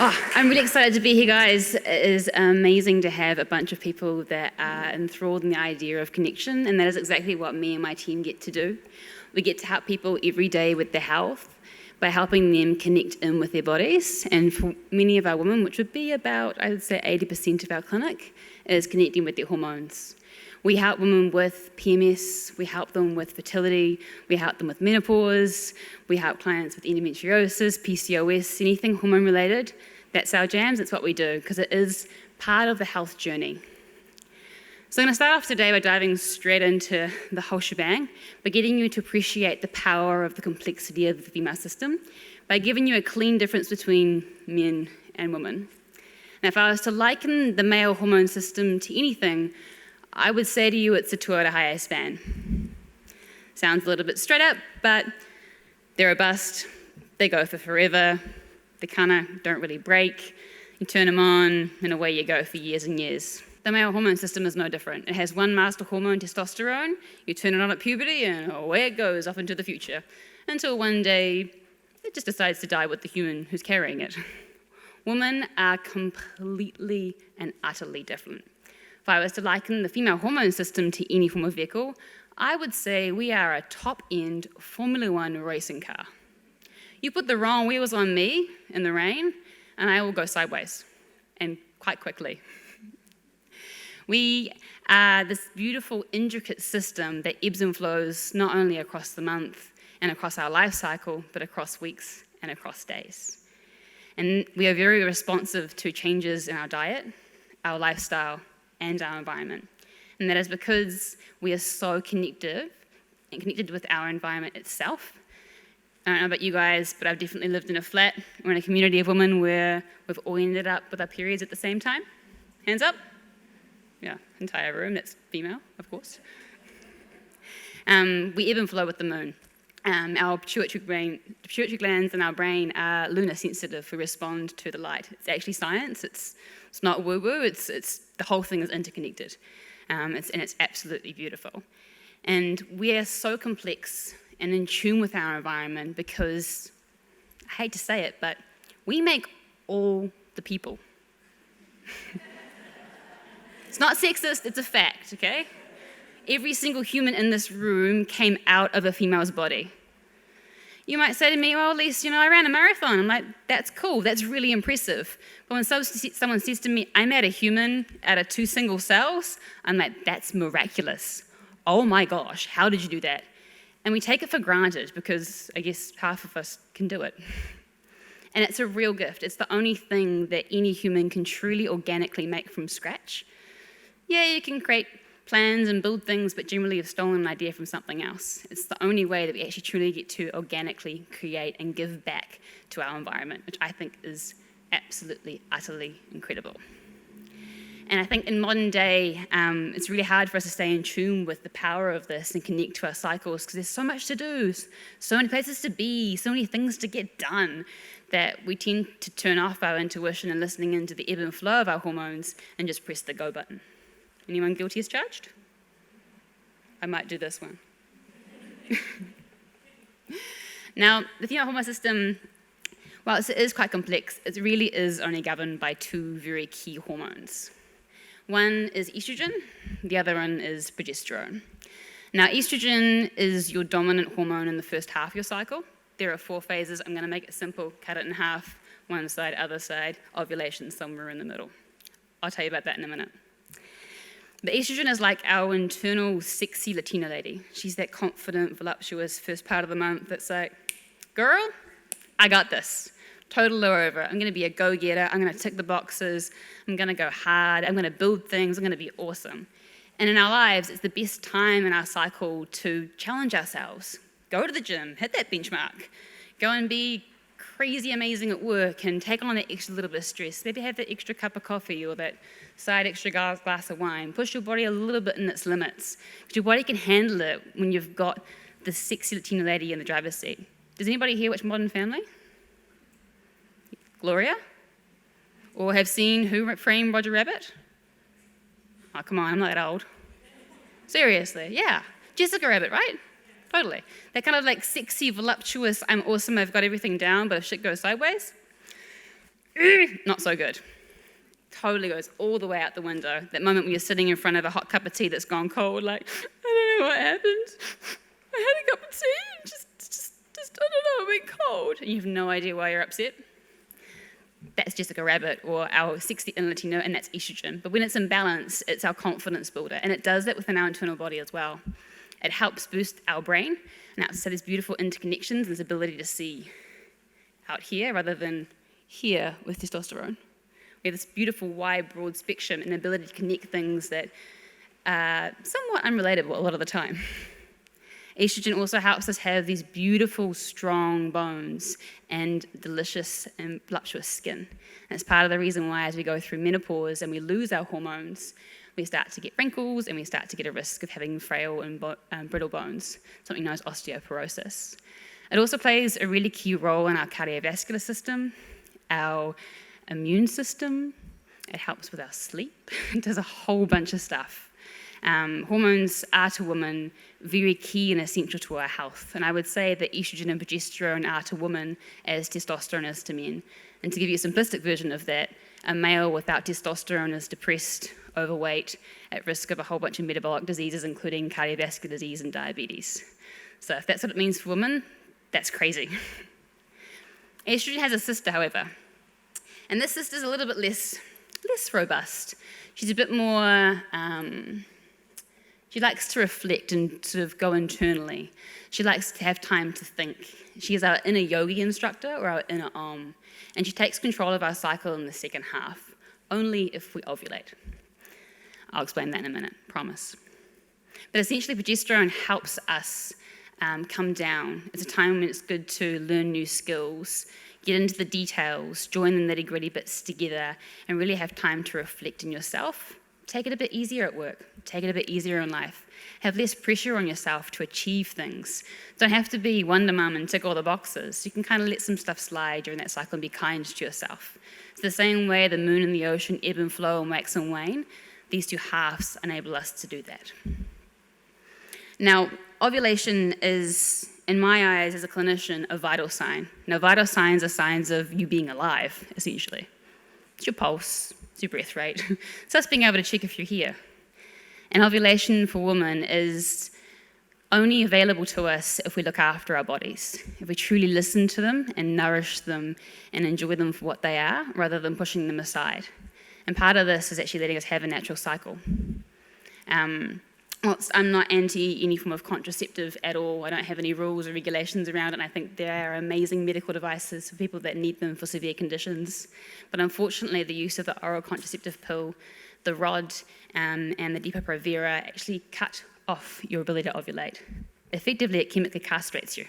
I'm really excited to be here, guys. It is amazing to have a bunch of people that are enthralled in the idea of connection, and that is exactly what me and my team get to do. We get to help people every day with their health by helping them connect in with their bodies, and for many of our women, which would be about, I would say, 80% of our clinic, is connecting with their hormones. We help women with PMS, we help them with fertility, we help them with menopause, we help clients with endometriosis, PCOS, anything hormone related. That's our jams, it's what we do, because it is part of the health journey. So I'm going to start off today by diving straight into the whole shebang, by getting you to appreciate the power of the complexity of the female system, by giving you a clean difference between men and women. Now, if I was to liken the male hormone system to anything, I would say to you it's a Toyota high span. Sounds a little bit straight up, but they're robust, they go for forever, they kind of don't really break. You turn them on, and away you go for years and years. The male hormone system is no different. It has one master hormone, testosterone. You turn it on at puberty, and away it goes off into the future, until one day it just decides to die with the human who's carrying it. Women are completely and utterly different. If I was to liken the female hormone system to any form of vehicle, I would say we are a top-end Formula One racing car. You put the wrong wheels on me in the rain, and I will go sideways, and quite quickly. We are this beautiful, intricate system that ebbs and flows not only across the month and across our life cycle, but across weeks and across days. And we are very responsive to changes in our diet, our lifestyle, and our environment. And that is because we are so connected with our environment itself. I don't know about you guys, but I've definitely lived in a flat or in a community of women where we've all ended up with our periods at the same time. Hands up. Yeah, entire room, that's female, of course. We ebb and flow with the moon. Our pituitary glands in our brain are lunar sensitive. We respond to the light. It's actually science. It's not woo-woo. It's the whole thing is interconnected, and it's absolutely beautiful. And we are so complex and in tune with our environment because, I hate to say it, but we make all the people. It's not sexist, it's a fact, okay? Every single human in this room came out of a female's body. You might say to me, well, at least, I ran a marathon. I'm like, that's cool, that's really impressive. But when someone says to me, I made a human out of 2 single cells, I'm like, that's miraculous. Oh my gosh, how did you do that? And we take it for granted because I guess half of us can do it. And it's a real gift. It's the only thing that any human can truly organically make from scratch. Yeah, you can create plans and build things, but generally you've stolen an idea from something else. It's the only way that we actually truly get to organically create and give back to our environment, which I think is absolutely, utterly incredible. And I think in modern day, it's really hard for us to stay in tune with the power of this and connect to our cycles because there's so much to do, so many places to be, so many things to get done that we tend to turn off our intuition and listening into the ebb and flow of our hormones and just press the go button. Anyone guilty as charged? I might do this one. Now, the female hormone system, while it is quite complex, it really is only governed by 2 very key hormones. One is estrogen, the other one is progesterone. Now, estrogen is your dominant hormone in the first half of your cycle. There are 4 phases. I'm going to make it simple, cut it in half, one side, other side, ovulation somewhere in the middle. I'll tell you about that in a minute. But estrogen is like our internal sexy Latina lady. She's that confident, voluptuous first part of the month that's like, girl, I got this. Total low over. I'm going to be a go-getter. I'm going to tick the boxes. I'm going to go hard. I'm going to build things. I'm going to be awesome. And in our lives, it's the best time in our cycle to challenge ourselves. Go to the gym. Hit that benchmark. Go and be crazy amazing at work and take on that extra little bit of stress. Maybe have that extra cup of coffee or that side extra glass of wine. Push your body a little bit in its limits. Because your body can handle it when you've got the sexy Latina lady in the driver's seat. Does anybody here watch Modern Family? Gloria? Or have seen Who Framed Roger Rabbit? Oh, come on, I'm not that old. Seriously, yeah. Jessica Rabbit, right? Totally. That kind of like sexy, voluptuous, I'm awesome, I've got everything down, but if shit goes sideways. Not so good. Totally goes all the way out the window. That moment when you're sitting in front of a hot cup of tea that's gone cold, like, I don't know what happened. I had a cup of tea and just I don't know, it went cold. And you have no idea why you're upset. That's Jessica Rabbit, or our sexy inner Latino, and that's estrogen. But when it's in balance, it's our confidence builder, and it does that within our internal body as well. It helps boost our brain, and so there's beautiful interconnections and this ability to see out here rather than here with testosterone. We have this beautiful, wide, broad spectrum and the ability to connect things that are somewhat unrelatable a lot of the time. Estrogen also helps us have these beautiful, strong bones and delicious and voluptuous skin. And it's part of the reason why as we go through menopause and we lose our hormones, we start to get wrinkles and we start to get a risk of having frail and brittle bones, something known as osteoporosis. It also plays a really key role in our cardiovascular system, our immune system. It helps with our sleep. It does a whole bunch of stuff. Hormones are to women very key and essential to our health. And I would say that estrogen and progesterone are to women as testosterone is to men. And to give you a simplistic version of that, a male without testosterone is depressed, overweight, at risk of a whole bunch of metabolic diseases, including cardiovascular disease and diabetes. So if that's what it means for women, that's crazy. Estrogen has a sister, however. And this sister's a little bit less robust. She's a bit more... She likes to reflect and sort of go internally. She likes to have time to think. She is our inner yogi instructor or our inner Om. And she takes control of our cycle in the second half, only if we ovulate. I'll explain that in a minute, promise. But essentially, progesterone helps us come down. It's a time when it's good to learn new skills, get into the details, join the nitty-gritty bits together, and really have time to reflect in yourself. Take it a bit easier at work. Take it a bit easier in life. Have less pressure on yourself to achieve things. Don't have to be Wonder Mum and tick all the boxes. You can kind of let some stuff slide during that cycle and be kind to yourself. It's the same way the moon and the ocean ebb and flow and wax and wane. These two halves enable us to do that. Now, ovulation is, in my eyes as a clinician, a vital sign. Now, vital signs are signs of you being alive, essentially. It's your pulse. It's your breath rate. It's us being able to check if you're here. And ovulation for women is only available to us if we look after our bodies, if we truly listen to them and nourish them and enjoy them for what they are, rather than pushing them aside. And part of this is actually letting us have a natural cycle. I'm not anti any form of contraceptive at all. I don't have any rules or regulations around it, and I think there are amazing medical devices for people that need them for severe conditions. But unfortunately, the use of the oral contraceptive pill, the rod, and the Depo-Provera actually cut off your ability to ovulate. Effectively, it chemically castrates you.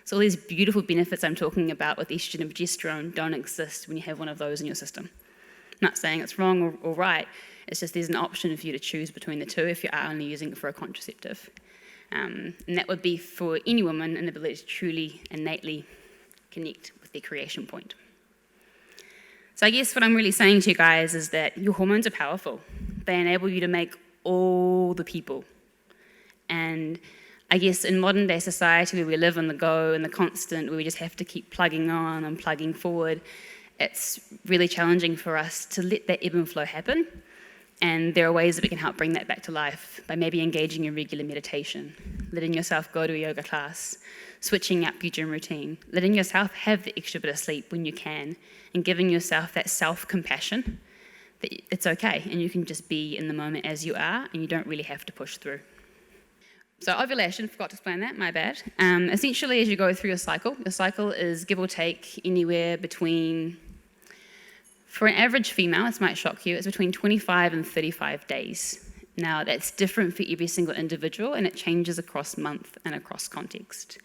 So all these beautiful benefits I'm talking about with estrogen and progesterone don't exist when you have one of those in your system. I'm not saying it's wrong or right. It's just there's an option for you to choose between the two if you are only using it for a contraceptive. And that would be for any woman an ability to truly, innately connect with their creation point. So I guess what I'm really saying to you guys is that your hormones are powerful. They enable you to make all the people. And I guess in modern day society where we live on the go and the constant, where we just have to keep plugging on and plugging forward, it's really challenging for us to let that ebb and flow happen. And there are ways that we can help bring that back to life by maybe engaging in regular meditation, letting yourself go to a yoga class, switching up your gym routine, letting yourself have the extra bit of sleep when you can, and giving yourself that self-compassion that it's okay and you can just be in the moment as you are and you don't really have to push through. So ovulation, forgot to explain that, my bad. Essentially, as you go through your cycle is give or take anywhere between... For an average female, this might shock you, it's between 25 and 35 days. Now, that's different for every single individual, and it changes across month and across context.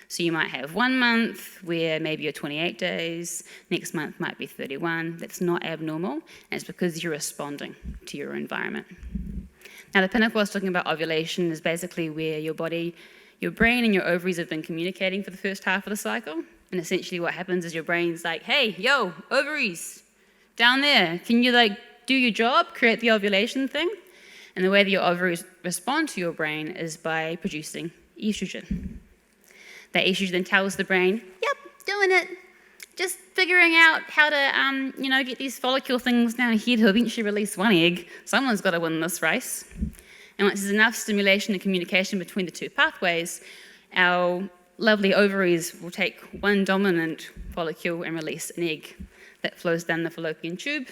So you might have 1 month where maybe you're 28 days, next month might be 31. That's not abnormal, and it's because you're responding to your environment. Now, the pinnacle I was talking about ovulation is basically where your body, your brain and your ovaries have been communicating for the first half of the cycle, and essentially what happens is your brain's like, hey, yo, ovaries, down there, can you do your job, create the ovulation thing? And the way that your ovaries respond to your brain is by producing estrogen. That estrogen then tells the brain, yep, doing it. just figuring out how to, get these follicle things down here to eventually release one egg. Someone's got to win this race. And once there's enough stimulation and communication between the two pathways, our lovely ovaries will take one dominant follicle and release an egg that flows down the fallopian tube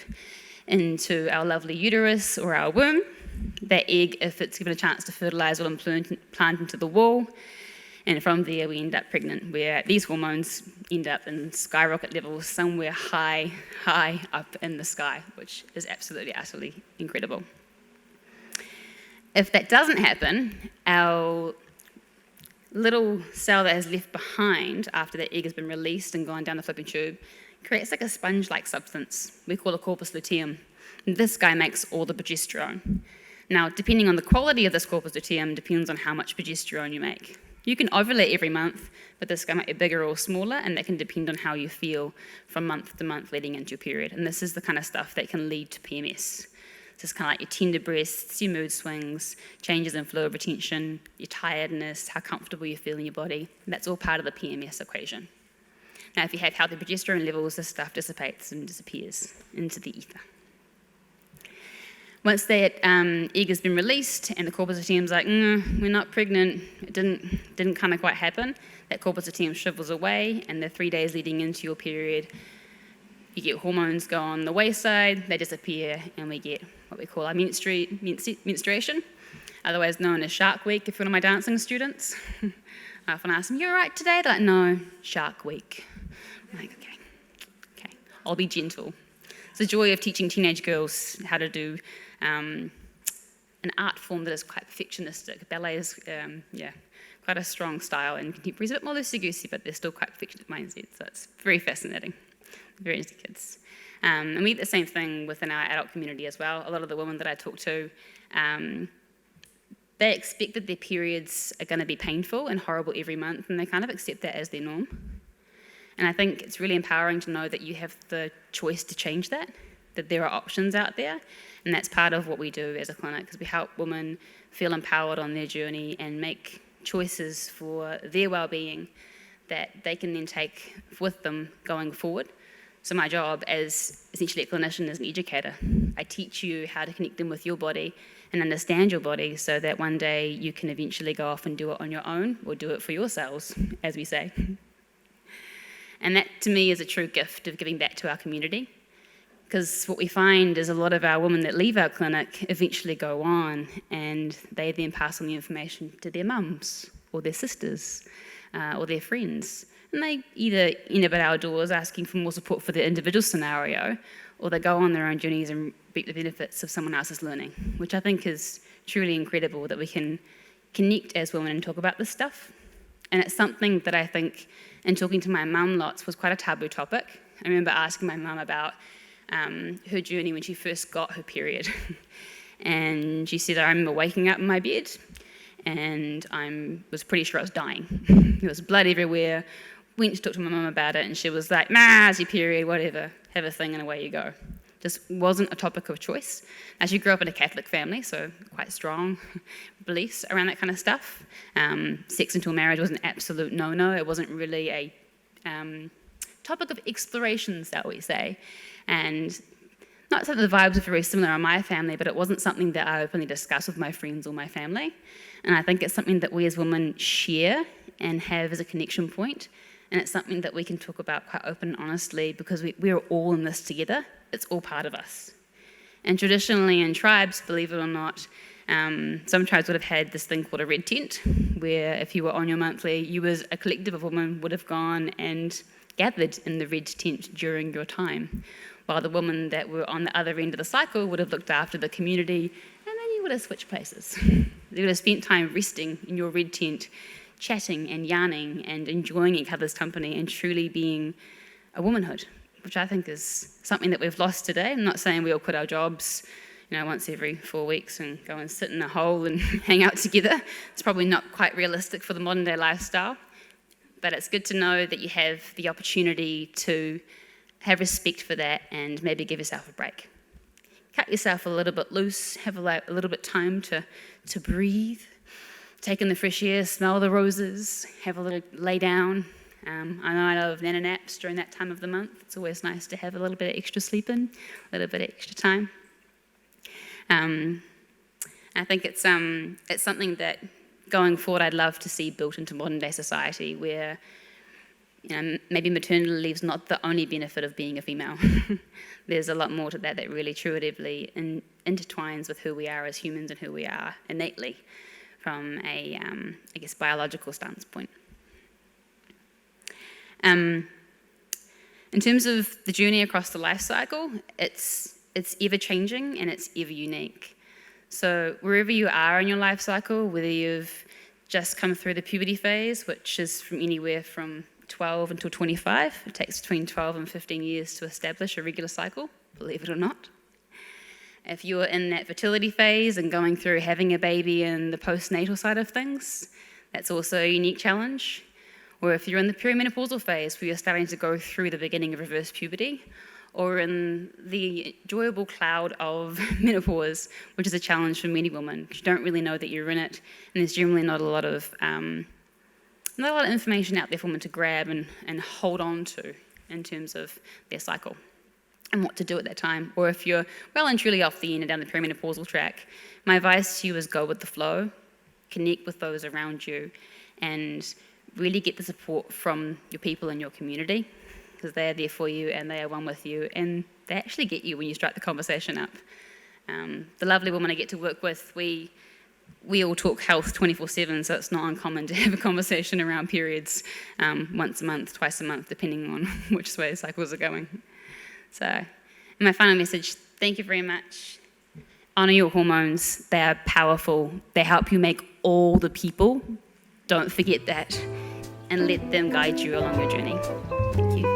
into our lovely uterus or our womb. That egg, if it's given a chance to fertilise, will implant into the wall. And from there, we end up pregnant, where these hormones end up in skyrocket levels somewhere high, high up in the sky, which is absolutely, utterly incredible. If that doesn't happen, our little cell that is left behind after that egg has been released and gone down the fallopian tube creates like a sponge-like substance we call a corpus luteum. And this guy makes all the progesterone. Now, depending on the quality of this corpus luteum depends on how much progesterone you make. You can ovulate every month, but this guy might be bigger or smaller, and that can depend on how you feel from month to month leading into your period. And this is the kind of stuff that can lead to PMS. This is kind of like your tender breasts, your mood swings, changes in fluid retention, your tiredness, how comfortable you feel in your body. That's all part of the PMS equation. Now, if you have healthy progesterone levels, this stuff dissipates and disappears into the ether. Once that egg has been released and the corpus luteum's like, we're not pregnant, it didn't kind of quite happen, that corpus luteum shrivels away, and the 3 days leading into your period, you get hormones go on the wayside, they disappear, and we get what we call our menstruation, otherwise known as Shark Week if you're one of my dancing students. I often ask them, you all right today? They're like, no, Shark Week. I'm like, okay, I'll be gentle. It's the joy of teaching teenage girls how to do an art form that is quite perfectionistic. Ballet is, quite a strong style, and contemporary is a bit more loosey-goosey, but they're still quite perfectionist mindset, so it's very fascinating. Very into kids. And we get the same thing within our adult community as well. A lot of the women that I talk to, they expect that their periods are going to be painful and horrible every month, and they kind of accept that as their norm. And I think it's really empowering to know that you have the choice to change that there are options out there, and that's part of what we do as a clinic, because we help women feel empowered on their journey and make choices for their well-being that they can then take with them going forward. So my job as essentially a clinician, as an educator, I teach you how to connect in with your body and understand your body so that one day you can eventually go off and do it on your own or do it for yourselves, as we say. And that to me is a true gift of giving back to our community, because what we find is a lot of our women that leave our clinic eventually go on and they then pass on the information to their mums or their sisters or their friends. And they either end up at our doors asking for more support for their individual scenario, or they go on their own journeys and reap the benefits of someone else's learning, which I think is truly incredible that we can connect as women and talk about this stuff. And it's something that I think, in talking to my mum lots, was quite a taboo topic. I remember asking my mum about her journey when she first got her period. And she said, I remember waking up in my bed and I was pretty sure I was dying. There was blood everywhere. Went to talk to my mum about it and she was like, it's your period, whatever, have a thing and away you go. Just wasn't a topic of choice. Now, she grew up in a Catholic family, so quite strong beliefs around that kind of stuff. Sex until marriage was an absolute no-no. It wasn't really a topic of exploration, shall we say. And not that the vibes were very similar in my family, but it wasn't something that I openly discussed with my friends or my family. And I think it's something that we as women share and have as a connection point. And it's something that we can talk about quite open and honestly, because we're all in this together. It's all part of us. And traditionally in tribes, believe it or not, some tribes would have had this thing called a red tent, where if you were on your monthly, you as a collective of women would have gone and gathered in the red tent during your time, while the women that were on the other end of the cycle would have looked after the community, and then you would have switched places. You would have spent time resting in your red tent, chatting and yarning and enjoying each other's company and truly being a womanhood, which I think is something that we've lost today. I'm not saying we all quit our jobs, once every 4 weeks and go and sit in a hole and hang out together. It's probably not quite realistic for the modern day lifestyle, but it's good to know that you have the opportunity to have respect for that and maybe give yourself a break. Cut yourself a little bit loose, have a little bit time to breathe, take in the fresh air, smell the roses, have a little lay down, I know I love nana naps during that time of the month. It's always nice to have a little bit of extra sleep in, a little bit of extra time. I think it's something that going forward I'd love to see built into modern day society, where maybe maternity leave is not the only benefit of being a female. There's a lot more to that really intuitively intertwines with who we are as humans and who we are innately from a, biological standpoint. In terms of the journey across the life cycle, it's ever changing and it's ever unique. So wherever you are in your life cycle, whether you've just come through the puberty phase, which is from anywhere from 12 until 25, it takes between 12 and 15 years to establish a regular cycle, believe it or not. If you're in that fertility phase and going through having a baby and the postnatal side of things, that's also a unique challenge. Or if you're in the perimenopausal phase where you're starting to go through the beginning of reverse puberty, or in the enjoyable cloud of menopause, which is a challenge for many women. You don't really know that you're in it, and there's generally not a lot of information out there for women to grab and hold on to in terms of their cycle and what to do at that time. Or if you're well and truly off the end and down the perimenopausal track, my advice to you is go with the flow, connect with those around you, and really get the support from your people in your community, because they are there for you and they are one with you, and they actually get you when you strike the conversation up. The lovely woman I get to work with, we all talk health 24/7, so it's not uncommon to have a conversation around periods once a month, twice a month, depending on which way cycles are going. So, and my final message, thank you very much. Honour your hormones, they are powerful, they help you make all the people. Don't forget that, and let them guide you along your journey. Thank you.